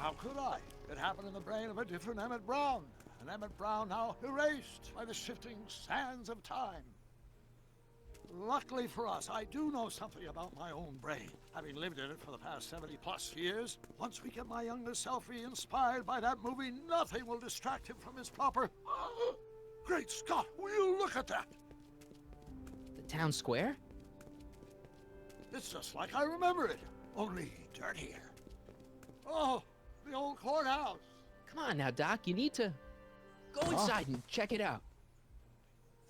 how could I? It happened in the brain of a different Emmett Brown. An Emmett Brown now erased by the shifting sands of time. Luckily for us, I do know something about my own brain, having lived in it for the past 70-plus years. Once we get my younger self re-inspired by that movie, nothing will distract him from his proper... Great Scott, will you look at that? The town square? It's just like I remember it, only dirtier. Oh, the old courthouse. Come on now, Doc, you need to... Go inside and check it out.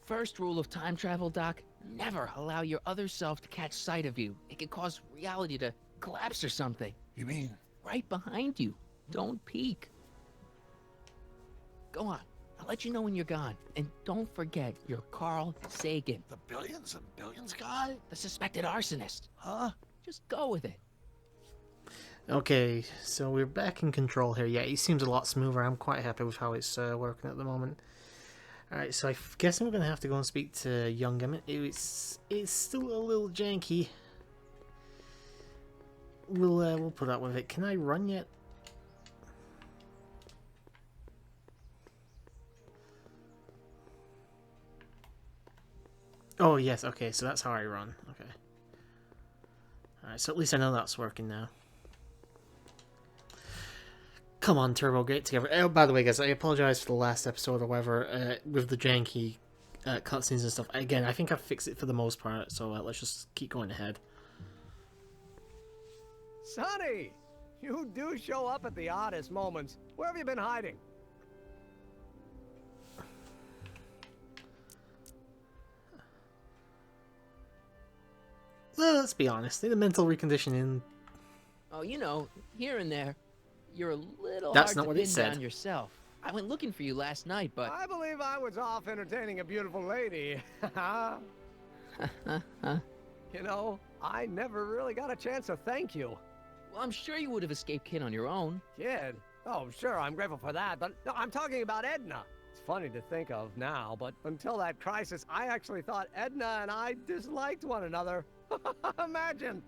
First rule of time travel, Doc, never allow your other self to catch sight of you. It can cause reality to collapse or something. You mean? Right behind you. Don't peek. Go on. I'll let you know when you're gone. And don't forget, you're Carl Sagan. The billions and billions guy? The suspected arsonist. Huh? Just go with it. Okay, so we're back in control here. Yeah, it seems a lot smoother. I'm quite happy with how it's working at the moment. Alright, so I guess we're going to have to go and speak to young Emmett. It's still a little janky. We'll put up with it. Can I run yet? Oh, yes, okay, so that's how I run. Okay. Alright, so at least I know that's working now. Come on, Turbo, get it together. Oh, by the way, guys, I apologize for the last episode or whatever, with the janky cutscenes and stuff. Again, I think I've fixed it for the most part, so let's just keep going ahead. Sonny! You do show up at the oddest moments. Where have you been hiding? Well, let's be honest, need a mental reconditioning. Oh, you know, here and there. You're a little That's hard not to what it pin said. down yourself. I went looking for you last night, but... I believe I was off entertaining a beautiful lady. You know, I never really got a chance to thank you. Well, I'm sure you would have escaped Kid on your own. Kid? Oh, sure, I'm grateful for that, but no, I'm talking about Edna. It's funny to think of now, but until that crisis, I actually thought Edna and I disliked one another. Imagine!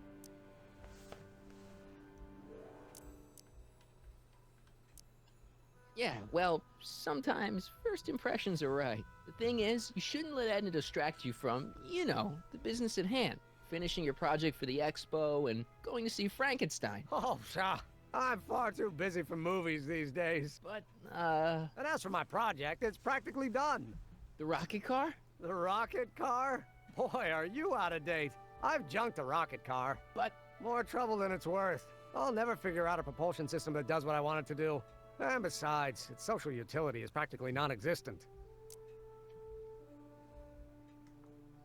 Yeah, well, sometimes first impressions are right. The thing is, you shouldn't let Edna distract you from, you know, the business at hand. Finishing your project for the expo and going to see Frankenstein. Oh, pshaw. I'm far too busy for movies these days. But, And as for my project, it's practically done. the rocket car? The rocket car? Boy, are you out of date. I've junked a rocket car. But, More trouble than it's worth. I'll never figure out a propulsion system that does what I want it to do. And besides, its social utility is practically non-existent.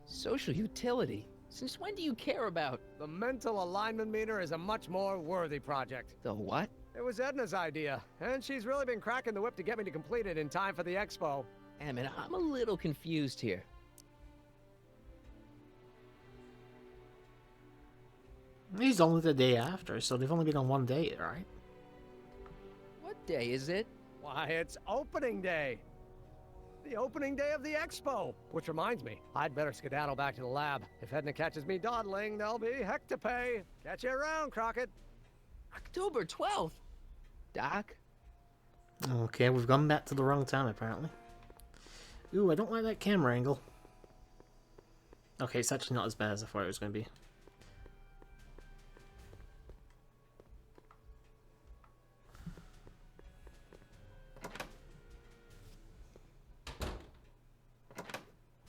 social utility? Since when do you care about... The mental alignment meter is a much more worthy project. The what? It was Edna's idea, and she's really been cracking the whip to get me to complete it in time for the expo. Emmett, I'm a little confused here. He's only the day after, so they've only been on one date, right? What day is it? Why, it's opening day. The opening day of the expo. Which reminds me, I'd better skedaddle back to the lab. If Edna catches me dawdling, there'll be heck to pay. Catch you around, Crockett. October 12th. Doc? Okay, we've gone back to the wrong time, apparently. Ooh, I don't like that camera angle. Okay, it's actually not as bad as I thought it was going to be.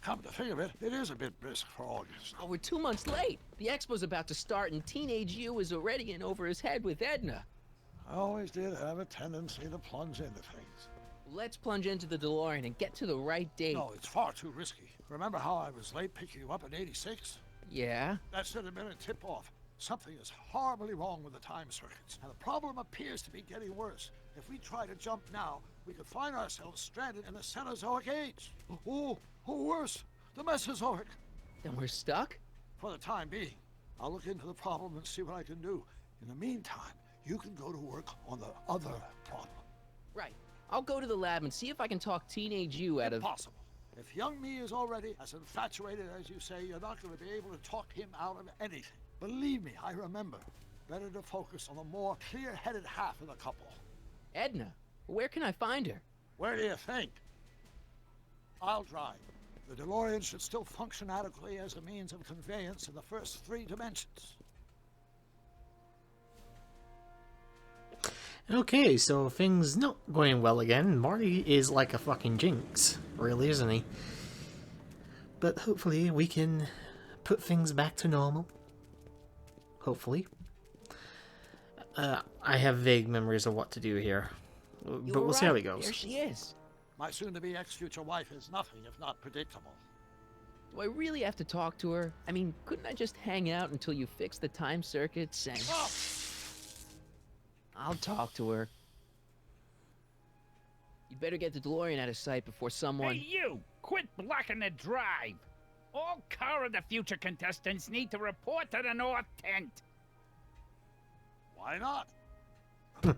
Come to think of it, it is a bit brisk for August. Oh, we're 2 months late. The expo's about to start and teenage you is already in over his head with Edna. I always did have a tendency to plunge into things. Let's plunge into the DeLorean and get to the right date. No, it's far too risky. Remember how I was late picking you up in '86? Yeah? That should have been a tip-off. Something is horribly wrong with the time circuits, and the problem appears to be getting worse. If we try to jump now, we could find ourselves stranded in the Cenozoic age. Or worse, the Mesozoic. Then we're stuck? For the time being, I'll look into the problem and see what I can do. In the meantime, you can go to work on the other problem. Right. I'll go to the lab and see if I can talk teenage you out of... Impossible. If young me is already as infatuated as you say, you're not going to be able to talk him out of anything. Believe me, I remember. Better to focus on the more clear-headed half of the couple. Edna, where can I find her? Where do you think? I'll drive. The DeLorean should still function adequately as a means of conveyance in the first 3 dimensions. Okay, so things not going well again. Marty is like a fucking jinx, really, isn't he? But hopefully we can put things back to normal. Hopefully. I have vague memories of what to do here. But we'll see how it goes. There she is. My soon-to-be ex-future wife is nothing if not predictable. Do I really have to talk to her? I mean, couldn't I just hang out until you fix the time circuits and... Oh! I'll talk to her. You'd better get the DeLorean out of sight before someone... Hey, you! Quit blocking the drive! All car of the future contestants need to report to the North Tent. Why not? Good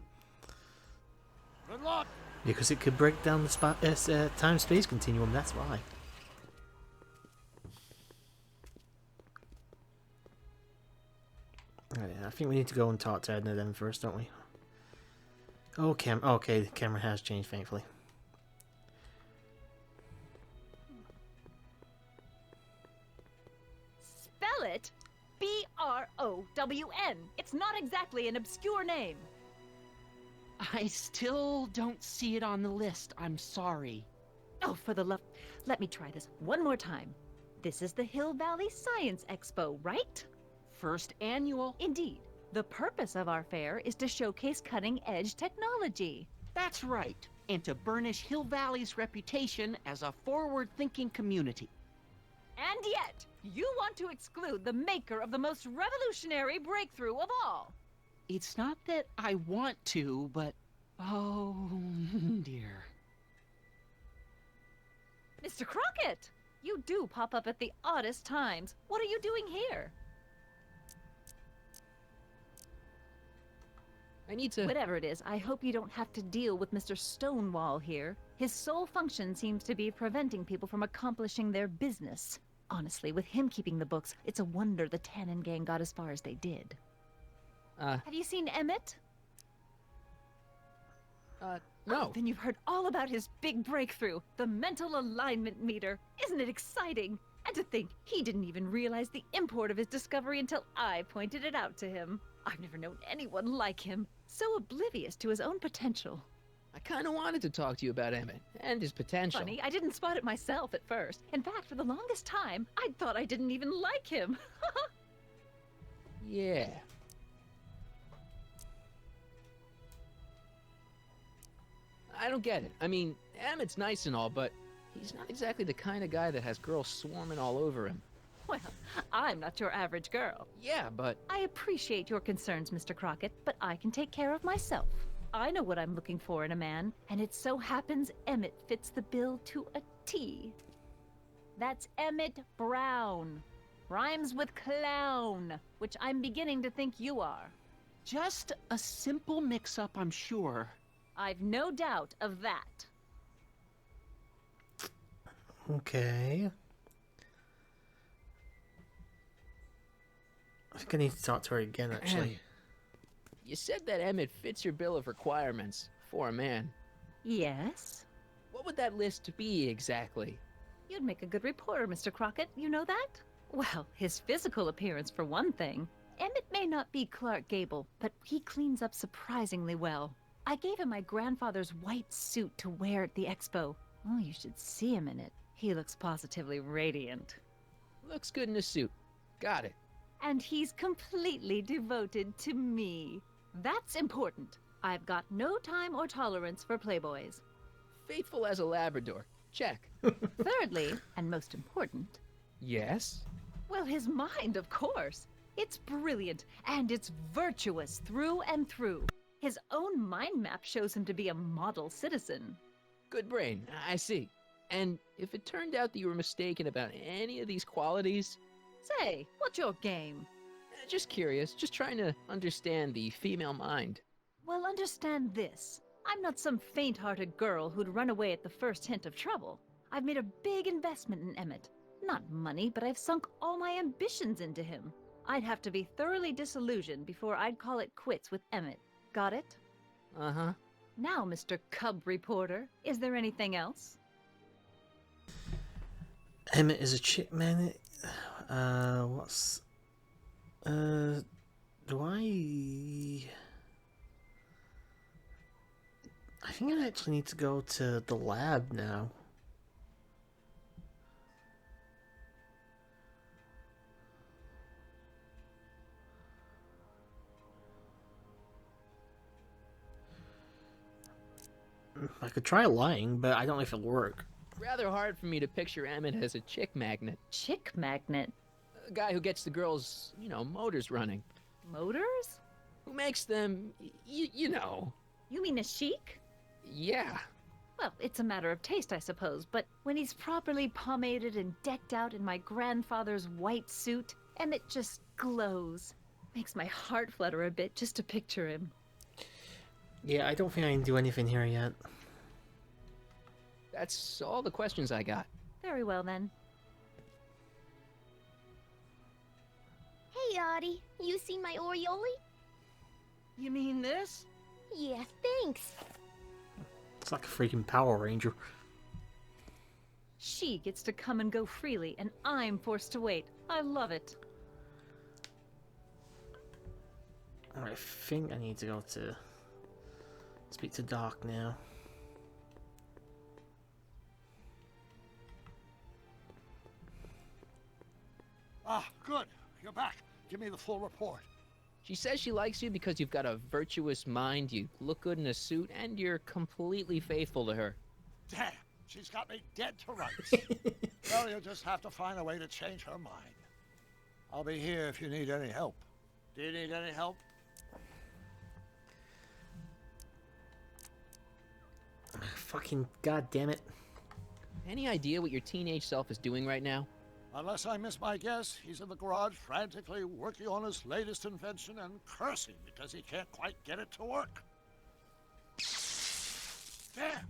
luck! Because it could break down the time-space continuum, that's why. Alright, I think we need to go and talk to Edna then first, don't we? Oh, okay, the camera has changed, thankfully. Spell it B-R-O-W-N. It's not exactly an obscure name. I still don't see it on the list. I'm sorry. Oh, for the love... Let me try this one more time. This is the Hill Valley Science Expo, right? First annual. Indeed. The purpose of our fair is to showcase cutting-edge technology. That's right. And to burnish Hill Valley's reputation as a forward-thinking community. And yet, you want to exclude the maker of the most revolutionary breakthrough of all. It's not that I want to, but... oh, dear. Mr. Crockett! You do pop up at the oddest times. What are you doing here? I need to... Whatever it is, I hope you don't have to deal with Mr. Stonewall here. His sole function seems to be preventing people from accomplishing their business. Honestly, with him keeping the books, it's a wonder the Tannen gang got as far as they did. Have you seen Emmett? no. Oh, then you've heard all about his big breakthrough, the mental alignment meter. Isn't it exciting? And to think, he didn't even realize the import of his discovery until I pointed it out to him. I've never known anyone like him, so oblivious to his own potential. I kind of wanted to talk to you about Emmett and his potential. Funny, I didn't spot it myself at first. In fact, for the longest time, I thought I didn't even like him. Yeah. I don't get it. I mean, Emmett's nice and all, but he's not exactly the kind of guy that has girls swarming all over him. Well, I'm not your average girl. Yeah, but... I appreciate your concerns, Mr. Crockett, but I can take care of myself. I know what I'm looking for in a man, and it so happens Emmett fits the bill to a T. That's Emmett Brown. Rhymes with clown, which I'm beginning to think you are. Just a simple mix-up, I'm sure. I've no doubt of that. Okay. I think I need to talk to her again, actually. You said that Emmett fits your bill of requirements for a man. Yes? What would that list be exactly? You'd make a good reporter, Mr. Crockett. You know that? Well, his physical appearance for one thing. Emmett may not be Clark Gable, but he cleans up surprisingly well. I gave him my grandfather's white suit to wear at the expo. Oh, you should see him in it. He looks positively radiant. Looks good in a suit. Got it. And he's completely devoted to me. That's important. I've got no time or tolerance for playboys. Faithful as a Labrador. Check. Thirdly, and most important, Yes? well, his mind, of course. It's brilliant, and it's virtuous through and through. His own mind map shows him to be a model citizen. Good brain. I see. And if it turned out that you were mistaken about any of these qualities... Say, what's your game? Just curious. Just trying to understand the female mind. Well, understand this. I'm not some faint-hearted girl who'd run away at the first hint of trouble. I've made a big investment in Emmett. Not money, but I've sunk all my ambitions into him. I'd have to be thoroughly disillusioned before I'd call it quits with Emmett. Got it? Uh-huh. Now, Mr. Cub Reporter, is there anything else? Emmett is a chick magnet. What's... do I think I actually need to go to the lab now. I could try lying, but I don't know if it'll work. Rather hard for me to picture Emmett as a chick magnet. Chick magnet? A guy who gets the girls, motors running. Motors? Who makes them, you know. You mean a chic? Yeah. Well, it's a matter of taste, I suppose, but when he's properly pomaded and decked out in my grandfather's white suit, Emmett just glows. Makes my heart flutter a bit just to picture him. Yeah, I don't think I can do anything here yet. That's all the questions I got. Very well, then. Hey, Audie, you see my Oriole? You mean this? Yeah, thanks. It's like a freaking Power Ranger. She gets to come and go freely, and I'm forced to wait. I love it. I think I need to go to... speak to Doc now. Ah, good. You're back. Give me the full report. She says she likes you because you've got a virtuous mind, you look good in a suit, and you're completely faithful to her. Damn, she's got me dead to rights. Well, you'll just have to find a way to change her mind. I'll be here if you need any help. Do you need any help? Fucking goddamn it. Any idea what your teenage self is doing right now? Unless I miss my guess, he's in the garage frantically working on his latest invention and cursing because he can't quite get it to work. Damn!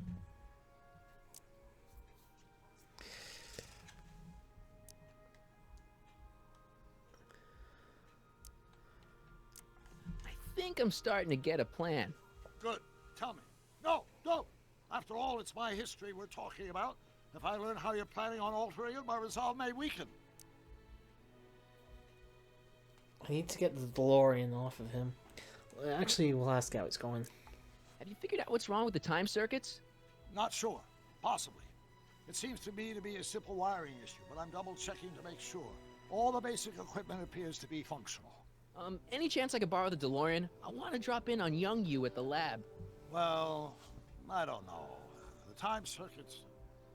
I think I'm starting to get a plan. Good. Tell me. No, don't! After all, it's my history we're talking about. If I learn how you're planning on altering it, my resolve may weaken. I need to get the DeLorean off of him. Actually, we'll ask how it's going. Have you figured out what's wrong with the time circuits? Not sure. Possibly. It seems to me to be a simple wiring issue, but I'm double-checking to make sure. All the basic equipment appears to be functional. Any chance I could borrow the DeLorean? I want to drop in on young you at the lab. Well, I don't know. The time circuits...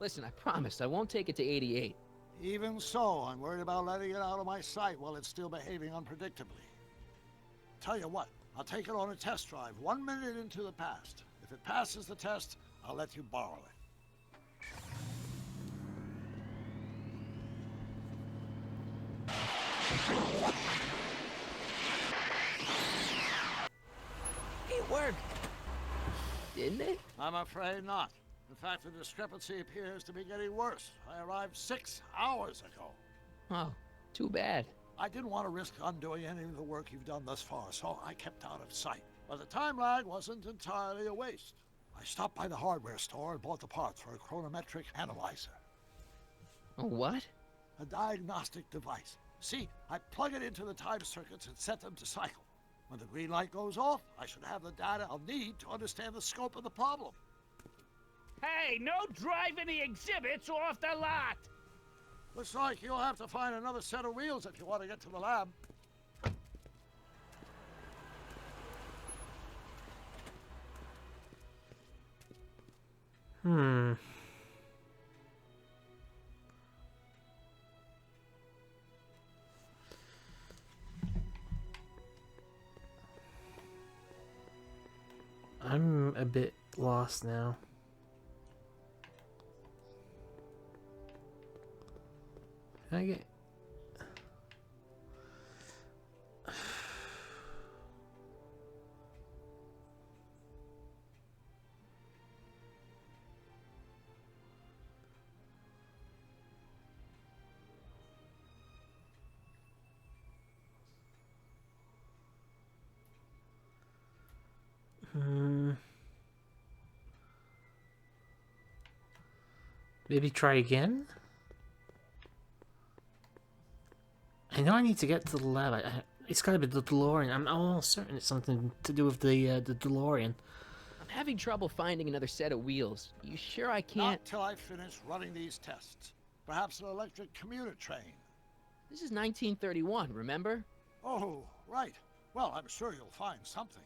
Listen, I promise I won't take it to 88. Even so, I'm worried about letting it out of my sight while it's still behaving unpredictably. Tell you what, I'll take it on a test drive 1 minute into the past. If it passes the test, I'll let you borrow it. It worked! Didn't it? I'm afraid not. In fact, the discrepancy appears to be getting worse. I arrived 6 hours ago. Oh, too bad. I didn't want to risk undoing any of the work you've done thus far, so I kept out of sight. But the time lag wasn't entirely a waste. I stopped by the hardware store and bought the parts for a chronometric analyzer. A what? A diagnostic device. See, I plug it into the time circuits and set them to cycle. When the green light goes off, I should have the data I'll need to understand the scope of the problem. Hey, no driving the exhibits off the lot! Looks like you'll have to find another set of wheels if you want to get to the lab. I'm a bit lost now. Can I get... Maybe try again? I know I need to get to the lab. It's gotta be the DeLorean. I'm almost certain it's something to do with the DeLorean. I'm having trouble finding another set of wheels. You sure I can't? Not till I finish running these tests. Perhaps an electric commuter train. This is 1931, remember? Oh, right. Well, I'm sure you'll find something.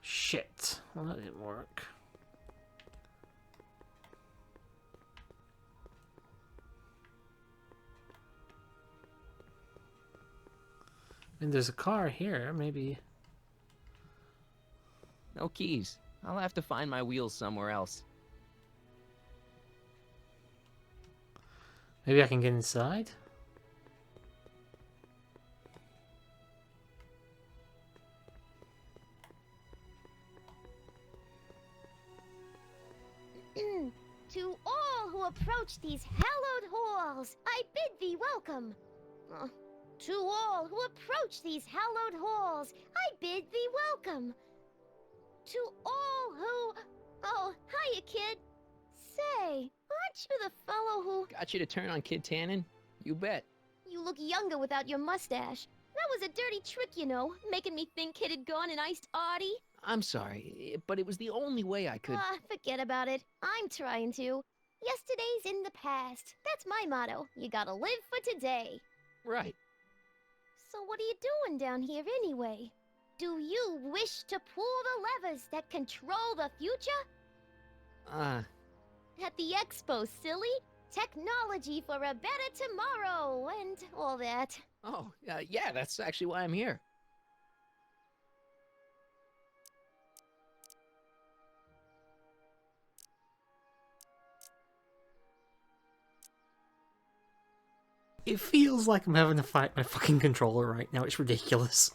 Shit. Well, that didn't work. I mean, there's a car here, maybe. No keys. I'll have to find my wheels somewhere else. Maybe I can get inside? To all who approach these hallowed halls, I bid thee welcome. To all who approach these hallowed halls, I bid thee welcome. To all who... Oh, hiya, kid. Say, aren't you the fellow who... Got you to turn on Kid Tannen? You bet. You look younger without your mustache. That was a dirty trick, you know, making me think Kid had gone and iced Artie. I'm sorry, but it was the only way I could... Forget about it. I'm trying to. Yesterday's in the past. That's my motto. You gotta live for today. Right. So what are you doing down here anyway? Do you wish to pull the levers that control the future? At the expo, silly. Technology for a better tomorrow and all that. Oh, yeah, that's actually why I'm here. It feels like I'm having to fight my fucking controller right now. It's ridiculous.